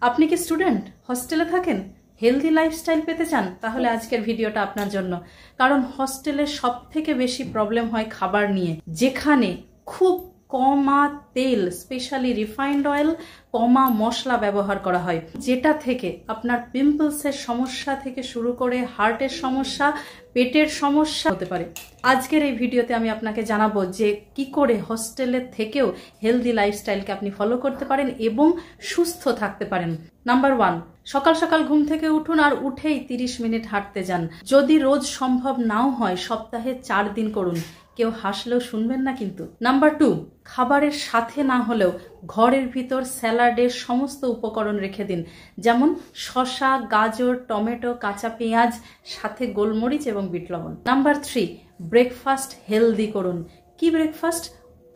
আপনি কি স্টুডেন্ট, হস্টেলে থাকেন, হেলদি লাইফস্টাইল পেতে চান? তাহলে আজকের ভিডিওটা আপনার জন্য। কারণ হস্টেলে সব থেকে বেশি প্রবলেম হয় খাবার নিয়ে, যেখানে খুব কমা তেল, স্পেশালি রিফাইন্ড অয়েল, কমা মশলা ব্যবহার করা হয়, যেটা থেকে আপনার পিম্পলসের সমস্যা থেকে শুরু করে হার্টের সমস্যা, পেটের সমস্যা হতে পারে। আজকের এই ভিডিওতে আমি আপনাকে জানাবো যে কি করে হস্টেলের থেকেও হেলদি লাইফস্টাইলকে আপনি ফলো করতে পারেন এবং সুস্থ থাকতে পারেন। নাম্বার 1, সকাল সকাল ঘুম থেকে উঠুন আর উঠেই 30 মিনিট হাঁটতে যান। যদি রোজ সম্ভব নাও হয়, সপ্তাহে 4 দিন করুন। কেউ হাসলেও শুনবেন না কিন্তু। নাম্বার 2, খাবারের সাথে না হলেও ঘরের ভিতর স্যালাডের সমস্ত উপকরণ রেখে দিন, যেমন শসা, গাজর, টমেটো, কাঁচা পেঁয়াজ, সাথে গোলমরিচ এবং বিট লবণ। নাম্বার 3, ব্রেকফাস্ট হেলদি করুন। কি ব্রেকফাস্ট?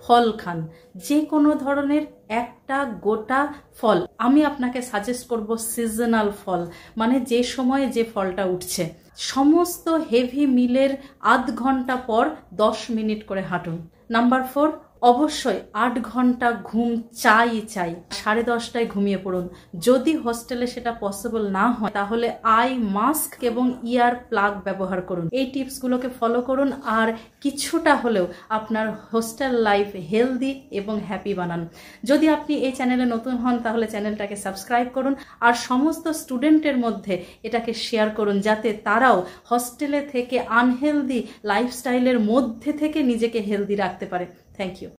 ফল খান, যে কোনো ধরনের একটা গোটা ফল। আমি আপনাকে সাজেস্ট করব সিজনাল ফল, মানে যে সময়ে যে ফলটা উঠছে। সমস্ত হেভি মিলের আধ ঘন্টা পর 10 মিনিট করে হাঁটুন। নাম্বার 4, অবশ্যই 8 ঘন্টা ঘুম চাই। 10:30টায় ঘুমিয়ে পড়ুন। যদি হোস্টেলে সেটা পসিবল না হয়, তাহলে আই মাস্ক এবং ইয়ার প্লাগ ব্যবহার করুন। এই টিপসগুলোকে ফলো করুন আর কিছুটা হলেও আপনার হোস্টেল লাইফ হেলদি এবং হ্যাপি বানান। যদি আপনি এই চ্যানেলে নতুন হন, তাহলে চ্যানেলটাকে সাবস্ক্রাইব করুন আর সমস্ত স্টুডেন্টের মধ্যে এটাকে শেয়ার করুন, যাতে তারাও হস্টেলে থেকে আনহেলদি লাইফস্টাইলের মধ্যে থেকে নিজেকে হেলদি রাখতে পারে। Thank you.